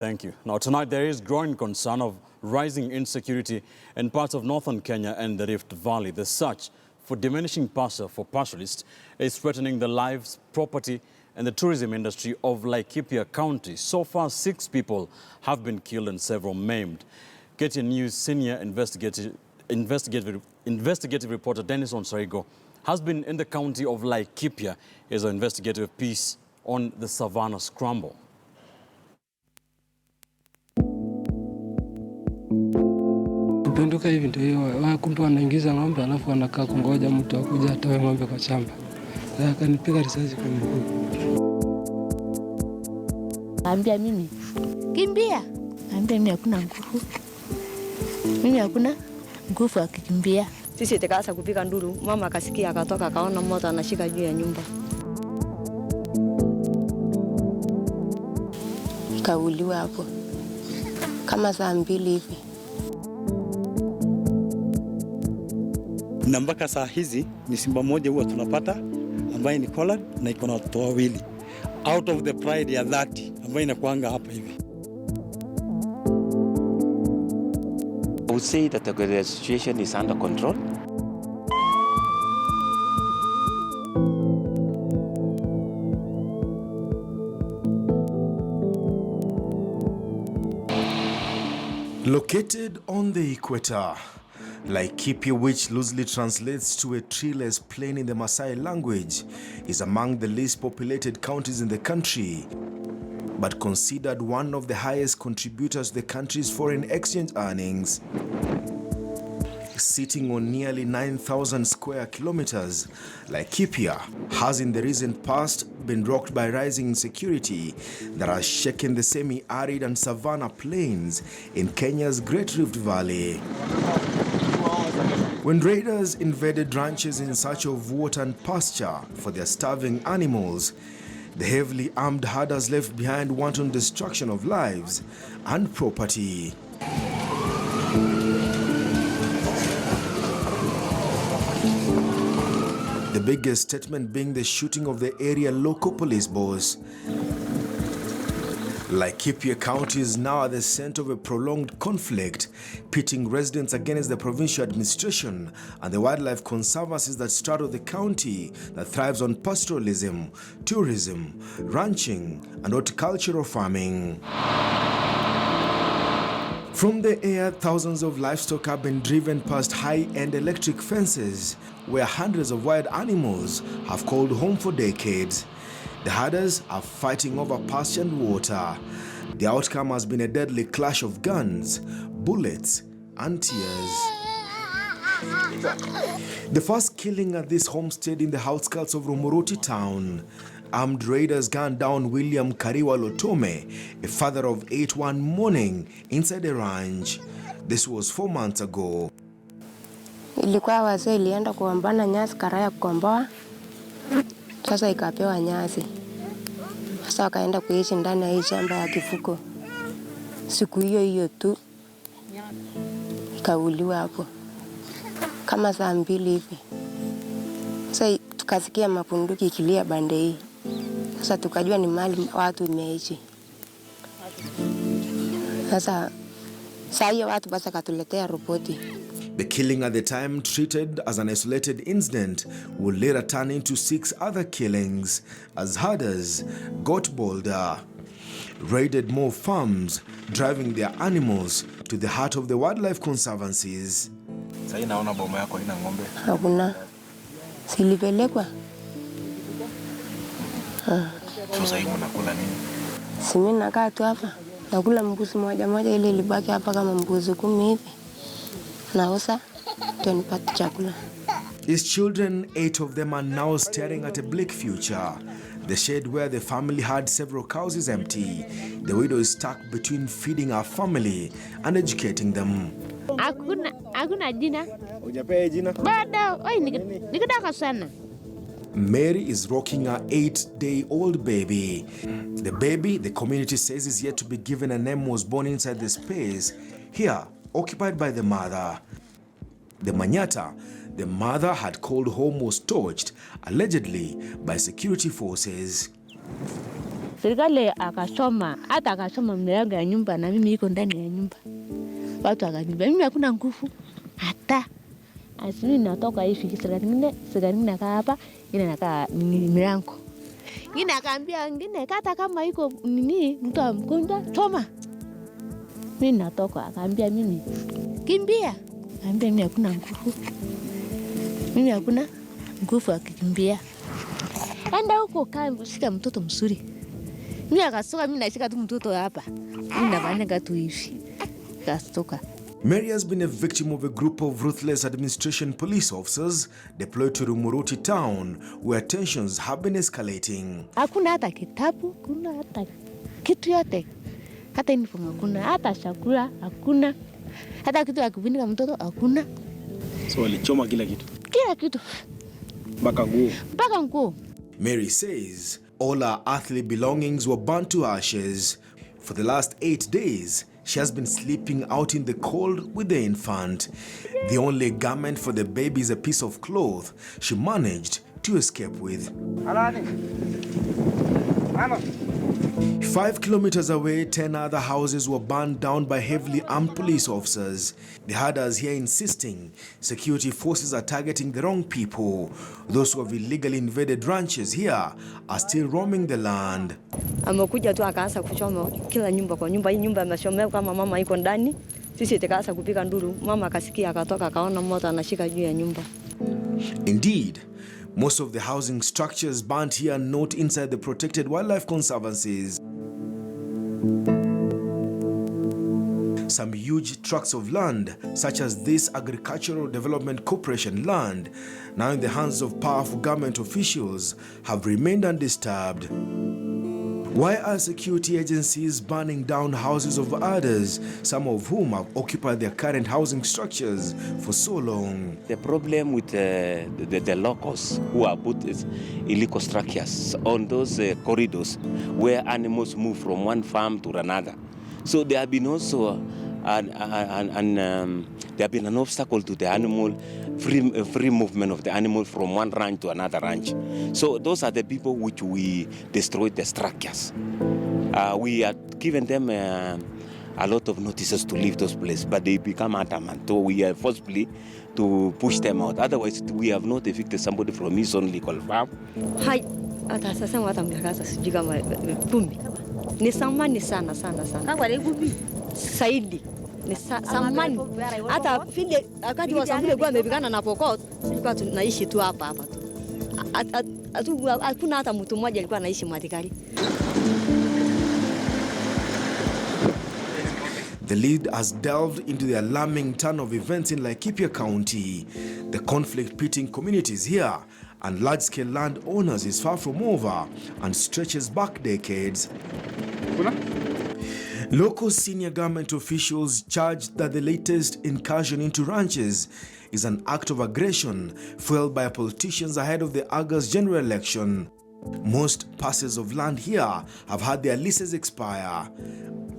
Thank you. Now, tonight there is growing concern of rising insecurity in parts of northern Kenya and the Rift Valley. The search for diminishing pasture for pastoralists is threatening the lives, property and the tourism industry of Laikipia County. So far, 6 people have been killed and several maimed. KTN News senior investigative reporter Dennis Onsarigo has been in the county of Laikipia as an investigative piece on the Savanna Scramble. Kupenduka hivi ndio wakumbe wanaingiza ng'ombe alafu wanakaa kungoja mtu akuja atoe ng'ombe kwa shamba. Na akanipiga risasi kwa mguu. Naambia mimi kimbia. Naambia mimi hakuna nguvu. Mimi hakuna nguvu ya kukimbia. Sisi tukaanza kupiga nduru, mama akasikia akatoka akaona moto anashika juu ya nyumba. Kauliwa hapo kama saa 2 hivi. Na mpaka saa hizi ni simba moja huwa tunapata ambaye ni collared na iko na watoto 2 out of the pride ya 30 ambayo inakuanga hapa hivi. I would say that the situation is under control. Located on the equator, Laikipia, which loosely translates to a treeless plain in the Maasai language, is among the least populated counties in the country, but considered one of the highest contributors to the country's foreign exchange earnings. Sitting on nearly 9,000 square kilometers, Laikipia has in the recent past been rocked by rising insecurity that has shaken the semi-arid and savanna plains in Kenya's Great Rift Valley. When raiders invaded ranches in search of water and pasture for their starving animals, the heavily armed herders left behind wanton destruction of lives and property. The biggest statement being the shooting of the area local police boss. Laikipia County is now at the center of a prolonged conflict, pitting residents against the provincial administration and the wildlife conservancies that straddle the county that thrives on pastoralism, tourism, ranching, and horticultural farming. From the air, thousands of livestock have been driven past high-end electric fences, where hundreds of wild animals have called home for decades. The herders are fighting over pasture and water. The outcome has been a deadly clash of guns, bullets, and tears. The first killing at this homestead in the outskirts of Rumoroti town. Armed raiders gunned down William Kariwa Lotome, a father of 8, one morning inside a ranch. This was 4 months ago. Ilikuwa wazee ilienda kuombana nyasi karaya kukomboa. Sasa ikapewa nyasi. Sasa wakaenda kuishi ndani ya hii shamba ya kifuko. Siku hiyo hiyo tu ikauliwa hapo kama saa 2 hivi. Sasa tukasikia mapunduki ikilia bande hii. Sasa tukajua ni mali watu imeishi. Sasa hiyo watu basi katuletea ripoti. The killing at the time, treated as an isolated incident, will later turn into 6 other killings as herders got bolder, raided more farms, driving their animals to the heart of the wildlife conservancies. Sasa naona boma yako ina ng'ombe. Hakuna. Silipelekwa. Sasa hivi unakula nini? Simi nakaa tu hapa. Nakula mbuzi moja ile ilibaki hapa kama mbuzi 10 hivi. Nauza ndio nipate chakula. His children, 8 of them, are now staring at a bleak future. The shed where the family had several cows is empty. The widow is stuck between feeding her family and educating them. Hakuna jina. Hujapea jina? Bado, nikitaka sana. Mary is rocking her 8-day-old baby. The baby, the community says, is yet to be given a name, was born inside the space here, occupied by the mother. The Manyata the mother had called home was torched, allegedly by security forces. Serikali akasoma, hata akasoma mlango ya nyumba na mimi niko ndani ya nyumba. Watu wakaniambia mimi hakuna nguvu hata. Asimi natoka hivi serikali nakaa hapa, ina nakaa mlango. Ngine akaambia ngine hata kama iko nini mtu mgonjwa choma. Mimi natoka akaambia mimi kimbia. Akaambia mimi hakuna nguvu. Mimi hakuna nguvu akikimbia. Enda huko kaa shika mtoto mzuri. Mimi akasoka mimi nashika tu mtoto hapa. Mimi nafanya tu hivi. Kastoka. Mary has been a victim of a group of ruthless administration police officers deployed to Rumuruti town, where tensions have been escalating. Hakuna hata kitabu, kuna hata kitu yote. Hata uniform hakuna, hata chakula hakuna. Hata kitu ya kufunika mtoto hakuna. So walichoma kila kitu. Kila kitu. Mpaka nguo. Mpaka nguo. Mary says all her earthly belongings were burnt to ashes. For the last 8 days, she has been sleeping out in the cold with the infant. The only garment for the baby is a piece of cloth she managed to escape with. 5 kilometers away, 10 other houses were burned down by heavily armed police officers. The herders here insisting security forces are targeting the wrong people. Those who have illegally invaded ranches here are still roaming the land. Amekuja tu akaanza kuchoma kila nyumba kwa nyumba. Hii nyumba imeshomea kama mama iko ndani. Sisi tukaanza kupiga nduru. Mama akasikia akatoka akaona moto anashika juu ya nyumba. Indeed, most of the housing structures burnt here are not inside the protected wildlife conservancies. Some huge tracts of land, such as this Agricultural Development Corporation land, now in the hands of powerful government officials, have remained undisturbed. Why are security agencies burning down houses of others, some of whom have occupied their current housing structures for so long? The problem with the locals who are put illegal structures on those corridors where animals move from one farm to another. So there have been also there have been an obstacle to the animal, free movement of the animal from one ranch to another ranch. So those are the people which we destroyed the structures. We had given them a lot of notices to leave those places, but they become adamant. So we are forcibly to push them out. Otherwise, we have not evicted somebody from his own legal farm. Hai, hata sasa wata mjakaza sijui kama 10. Ni samani sana. Kama ile 10 saidi. Ni samani. Hata vile wakati wa sambule kwa amepigana na Pokot, tulikuwa tunaishi tu hapa tu. Hakuna hata mtu mmoja alikuwa anaishi Matikari. The lead has delved into the alarming turn of events in Laikipia County. The conflict pitting communities here and large-scale land owners is far from over and stretches back decades. Local senior government officials charged that the latest incursion into ranches is an act of aggression fueled by politicians ahead of the August general election. Most parcels of land here have had their leases expire.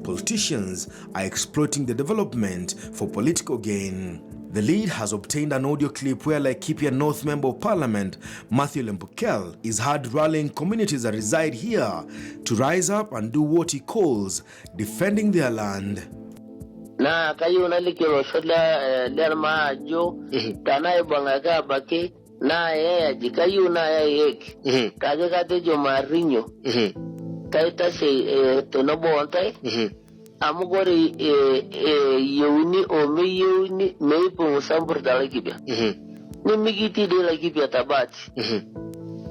Politicians are exploiting the development for political gain. The lead has obtained an audio clip where Laikipia North Member of Parliament Matthew Lembukel is heard rallying communities that reside here to rise up and do what he calls defending their land. Na kayo nalikiro shola derma jo tanay bangaga baki na ya jikayu na ya yek kage kate jo marinyo kaita se tonobo ontai amugori yeuni o me yeuni meipo sambur dalakibia ni migiti de Laikipia tabati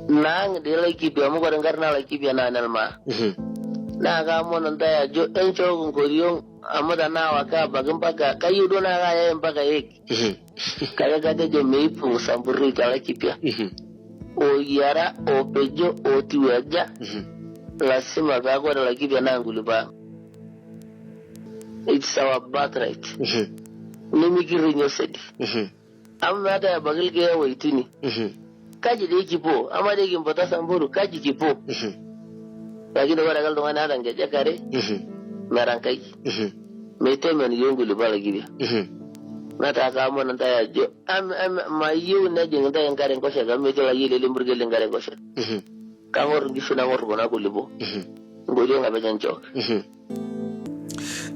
nang de Laikipia amugori ngarna Laikipia na nalma na ga monon daya jo encho ngoriyon amada na waka bagambaka kayudo na ga ya mpaka yeki kaya gade jo meipo sambur dalakibia o yara o pejo o tiwaja lasima ga go Laikipia na nguluba. It's our birthright. Nimikiri nyosedi. Amma da bagil ke waitini. Kaji de kipo, amma de kimpota samburu kaji kipo. Lakini wala galdo ngana dange jakare. Marankai. Mete men yongu libala gibi. Mata ka mo nanta ya jo. Mayu na jengda yang karen kosha ga mete la yile limburge lengare kosha. Kangor ngisuna ngor bona ko libo.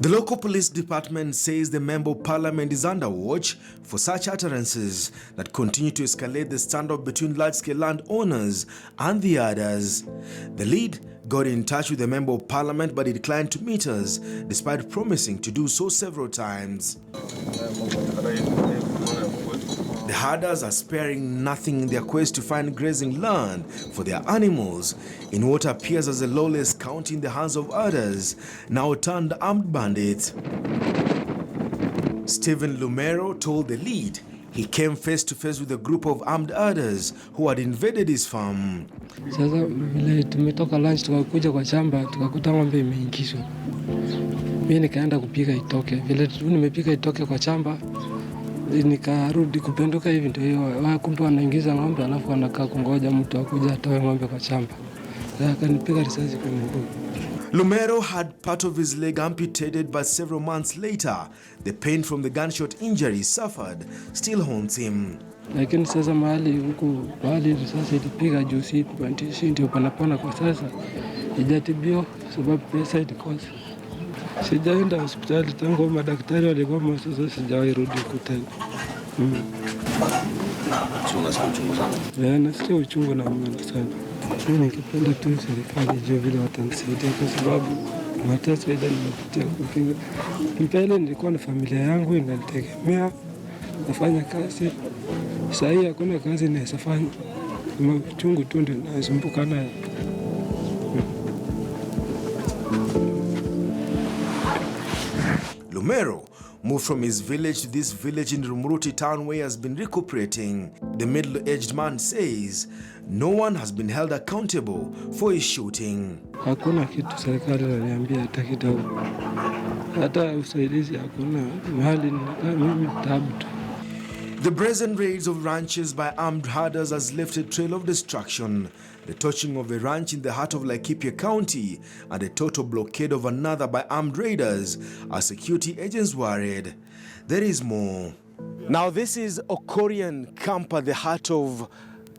The local police department says the Member of Parliament is under watch for such utterances that continue to escalate the standoff between large-scale landowners and the others. The lead got in touch with the Member of Parliament, but he declined to meet us, despite promising to do so several times. The herders are sparing nothing in their quest to find grazing land for their animals in what appears as a lawless county in the hands of others, now turned armed bandits. Stephen Lumero told the lead he came face to face with a group of armed herders who had invaded his farm. Sasa vile tumetoka lunch tukakuja kwa shamba tukakuta ng'ombe imeingizwa. Mimi nikaenda kupika itoke. Vile nimepika itoke kwa shamba nikarudi kupenduka hivi ndio kumbe wanaingiza ng'ombe alafu wanakaa kungoja mtu akuja atoe ng'ombe kwa shamba. Akanipiga risasi kwa mguu. Lumero had part of his leg amputated, but several months later, the pain from the gunshot injury he suffered still haunts him. Lakini sasa mahali risasi ilipiga juu si ndio panapona kwa sasa. Ijatibio sababu pesa ilikosa. Sijaenda hospitali tangu madaktari waligoma, sasa sijawahi rudi kutena. Nasikia uchungu na mwana sana. Mimi ningependa tu serikali ijue vile watanisaidia kwa sababu mateso ile nimepitia kupinga. Mbele nilikuwa na familia yangu inanitegemea, nafanya kazi. Sasa hii hakuna kazi ninayofanya. Uchungu tu ndio nasumbuka nayo. Lumero moved from his village to this village in Rumuruti town where he has been recuperating. The middle-aged man says no one has been held accountable for his shooting. Hakuna kitu serikali inaniambia hata kidogo. Hata usaidizi hakuna, mahali mimi tabu tu. The brazen raids of ranches by armed herders has left a trail of destruction. The torching of a ranch in the heart of Laikipia County and a total blockade of another by armed raiders as security agents worried. There is more. Now this is Okorian Camp at the heart of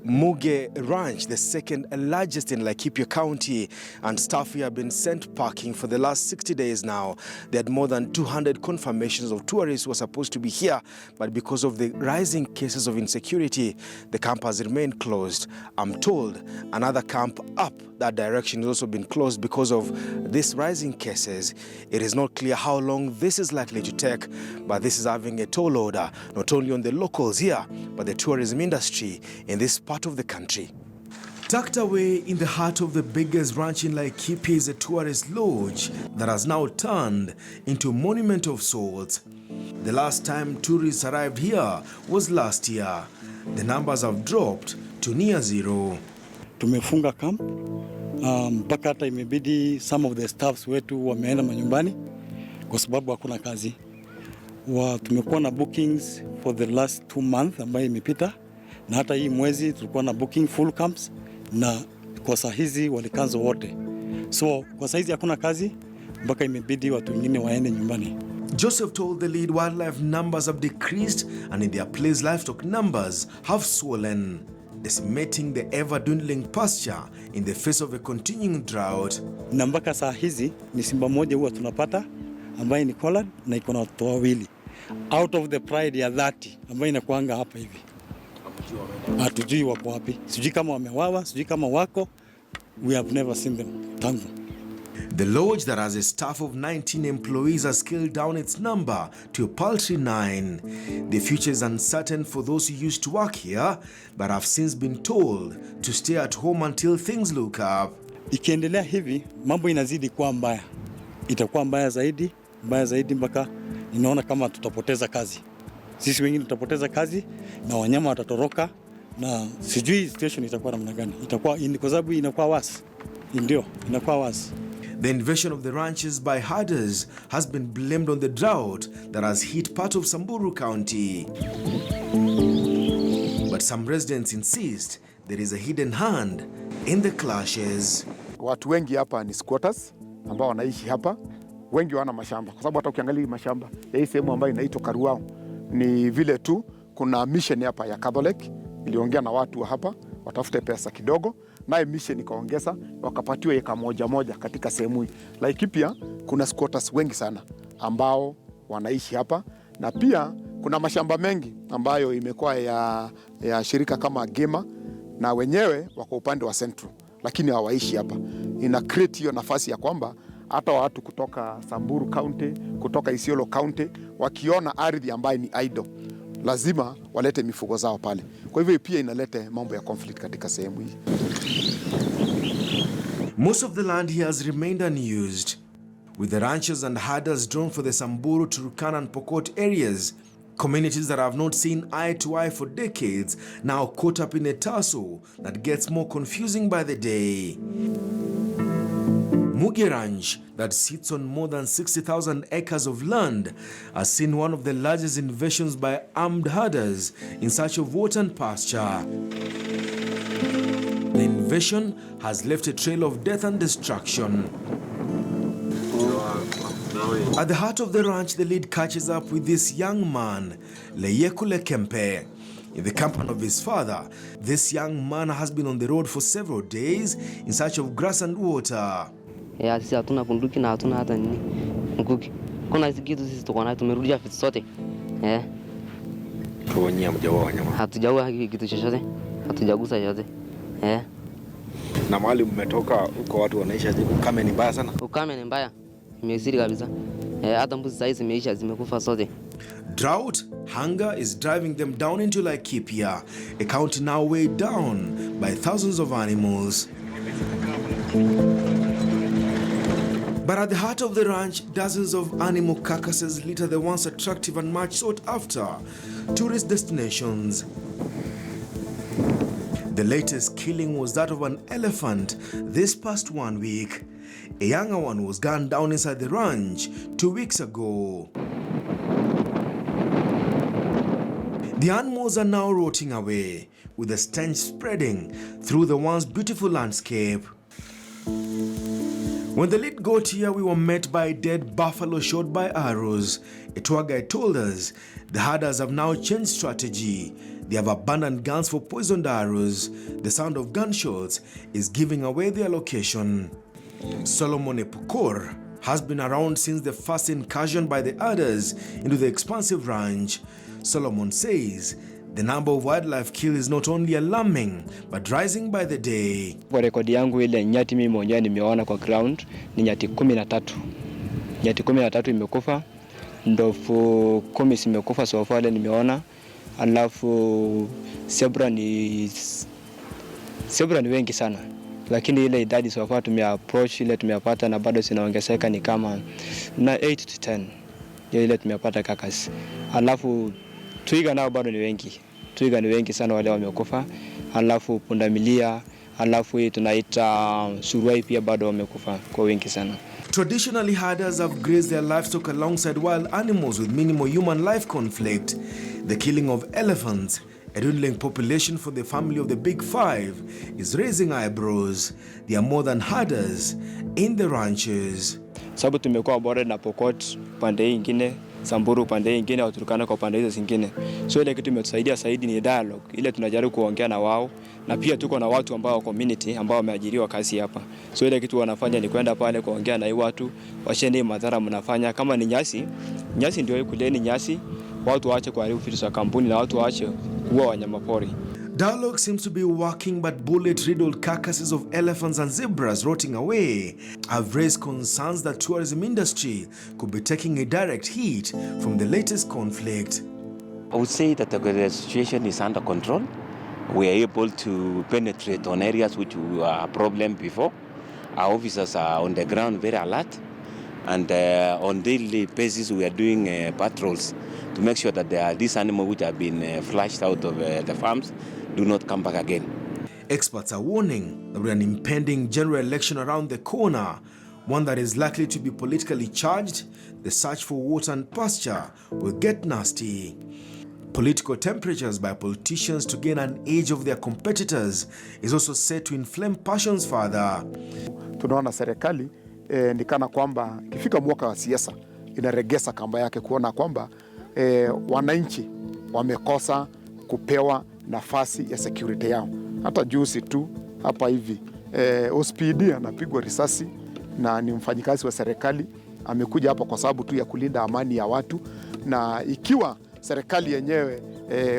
Muge Ranch, the second largest in Laikipia County, and staff here have been sent packing for the last 60 days now. They had more than 200 confirmations of tourists who were supposed to be here, but because of the rising cases of insecurity, the camp has remained closed. I'm told another camp up that direction has also been closed because of these rising cases. It is not clear how long this is likely to take, but this is having a toll order, not only on the locals here, but the tourism industry in this part of the country. Tucked away in the heart of the biggest ranch in Laikipia is a tourist lodge that has now turned into a monument of sorts. The last time tourists arrived here was last year. The numbers have dropped to near zero. Tumefunga camp mpaka hata imebidi some of the staffs wetu wameenda manyumbani kwa sababu hakuna kazi. Tumekuwa na bookings for the last 2 months ambayo imepita, na hata hii mwezi tulikuwa na booking full camps, na kwa saa hizi walikaanza wote. So kwa saa hizi hakuna kazi mpaka imebidi watu wengine waende nyumbani. Joseph told the lead wildlife numbers have decreased and in their place livestock numbers have swollen, decimating the ever-dwindling pasture in the face of a continuing drought. Na mpaka saa hizi ni simba moja huwa tunapata ambaye ni collared na iko na watoto wawili. Out of the pride ya 30 ambaye inakuanga hapa hivi. Hatujui wako wapi. Sijui kama wamewawa, sijui kama wako. We have never seen them. Tangu. The lodge that has a staff of 19 employees has scaled down its number to a paltry 9. The future is uncertain for those who used to work here, but have since been told to stay at home until things look up. Ikiendelea hivi, mambo inazidi kuwa mbaya. Itakuwa mbaya zaidi mpaka inaona kama tutapoteza kazi. Sisi wengine tutapoteza kazi na wanyama watatoroka, na sijui situation itakuwa namna gani. Itakuwa kwa sababu inakuwa worse. Ndio, inakuwa worse. The invasion of the ranches by herders has been blamed on the drought that has hit part of Samburu County. But some residents insist there is a hidden hand in the clashes. Watu wengi hapa ni squatters ambao wanaishi hapa. Wengi wana mashamba kwa sababu hata ukiangalia mashamba ya hii sehemu ambayo inaitwa Karuao ni vile tu kuna mission hapa ya Catholic iliongea na watu wa hapa watafute pesa kidogo naye mission ikaongeza wakapatiwa eka moja katika sehemu hii. Laikipia kuna squatters wengi sana ambao wanaishi hapa, na pia kuna mashamba mengi ambayo imekuwa ya shirika kama Gema, na wenyewe wako upande wa Central lakini hawaishi hapa. Ina create hiyo nafasi ya kwamba hata watu kutoka Samburu County, kutoka Isiolo County wakiona ardhi ambayo ni idle lazima walete mifugo zao pale. Kwa hivyo pia inaleta mambo ya conflict katika sehemu hii. Most of the land here has remained unused, with the ranchers and herders drawn for the Samburu, Turkana and Pokot areas. Communities that have not seen eye to eye for decades now caught up in a tussle that gets more confusing by the day. Muge Ranch, that sits on more than 60,000 acres of land, has seen one of the largest invasions by armed herders in search of water and pasture. The invasion has left a trail of death and destruction. At the heart of the ranch, the lead catches up with this young man, Leyekule Kempe. In the company of his father, this young man has been on the road for several days in search of grass and water. Sisi hatuna bunduki na hatuna hata nini mkuki. Kuna hizi kitu sisi tuko nayo, tumerudia vitu zote. Tuonyea mjawa wanyama. Hatujaua kitu chochote. Hatujagusa chochote. Na mahali mmetoka huko watu wanaishi aje? Ukame ni mbaya sana. Ukame ni mbaya. Imezidi kabisa. Hata mbuzi saizi zimeisha, zimekufa zote. Drought, hunger is driving them down into Laikipia, a county now weighed down by thousands of animals. But at the heart of the ranch, dozens of animal carcasses litter the once attractive and much sought after tourist destinations. The latest killing was that of an elephant this past 1 week. A younger one was gunned down inside the ranch 2 weeks ago. The animals are now rotting away, with the stench spreading through the once beautiful landscape. When the lead got here, we were met by a dead buffalo shot by arrows. A tour guide told us the herders have now changed strategy. They have abandoned guns for poisoned arrows. The sound of gunshots is giving away their location. Solomon Epukor has been around since the first incursion by the herders into the expansive ranch. Solomon says the number of wildlife killed is not only alarming but rising by the day. Kwa rekodi yangu ile nyati mimi mwenyewe nimeona kwa ground ni nyati 13. Nyati 13 imekufa, ndovu 10 zimekufa so far nimeona. Alafu zebra ni wengi sana. Lakini ile idadi so far tumeapproach ile tumepata na bado zinaongezeka ni kama na 8 to 10. Ile tumepata kakas. Alafu twiga nao bado ni wengi. Twiga ni wengi sana wale wamekufa. Alafu pundamilia, alafu hii tunaita suruai pia bado wamekufa kwa wengi sana. Traditionally, herders have grazed their livestock alongside wild animals with minimal human life conflict. The killing of elephants, a dwindling population for the family of the Big Five, is raising eyebrows. There are more than herders in the ranches. Sababu tumekuwa bora na Pokot pande nyingine, Samburu pande nyingine, au Turkana kwa pande hizo zingine. So ile kitu imetusaidia zaidi ni dialogue. Ile tunajaribu kuongea na wao, na pia tuko na watu ambao community ambao wameajiriwa kazi hapa. So ile kitu wanafanya ni kwenda pale kuongea na watu, washende madhara mnafanya kama ni nyasi ndio kuleni nyasi, watu waache kuharibu vitu za kampuni na watu waache kuua wanyamapori. Dialogue seems to be working, but bullet-riddled carcasses of elephants and zebras rotting away have raised concerns that tourism industry could be taking a direct hit from the latest conflict. I would say that the situation is under control. We are able to penetrate on areas which were a problem before. Our officers are on the ground very alert, and on daily basis we are doing patrols to make sure that these animals which have been flushed out of the farms do not come back again. Experts are warning that with an impending general election around the corner, one that is likely to be politically charged, the search for water and pasture will get nasty. Political temperatures by politicians to gain an edge of their competitors is also set to inflame passions further. Tunaona serikali ni kana kwamba ikifika mwaka wa siasa inaregesa kamba yake kuona kwamba wananchi wamekosa kupewa nafasi ya security yao. Hata juzi tu hapa hivi. OSPD anapigwa risasi na ni mfanyikazi wa serikali, amekuja hapa kwa sababu tu ya kulinda amani ya watu, na ikiwa serikali yenyewe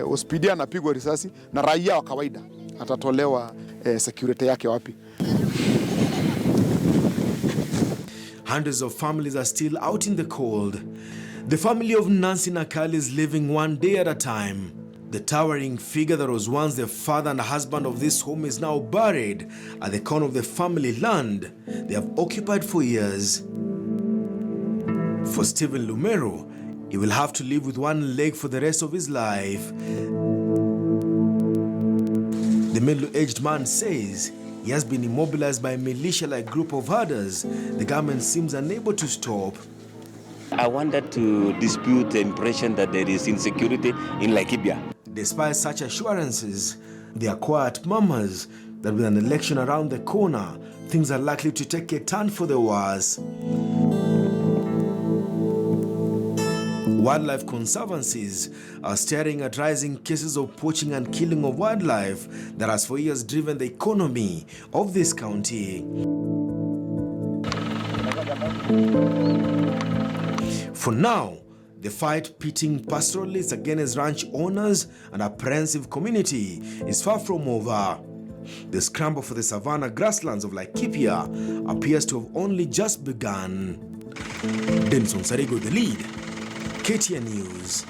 OSPD anapigwa risasi na raia wa kawaida, atatolewa security yake wapi? Hundreds of families are still out in the cold. The family of Nancy Nakali is living one day at a time. The towering figure that was once the father and husband of this home is now buried at the corner of the family land they have occupied for years. For Stephen Lumero, he will have to live with one leg for the rest of his life. The middle-aged man says he has been immobilized by a militia-like group of herders the government seems unable to stop. I wanted to dispute the impression that there is insecurity in Laikipia. Despite such assurances, there are quiet murmurs that with an election around the corner, things are likely to take a turn for the worse. Wildlife conservancies are staring at rising cases of poaching and killing of wildlife that has for years driven the economy of this county. For now, the fight pitting pastoralists against ranch owners and apprehensive community is far from over. The scramble for the Savanna grasslands of Laikipia appears to have only just begun. Dennis Onsarigo, the lead. KTN News.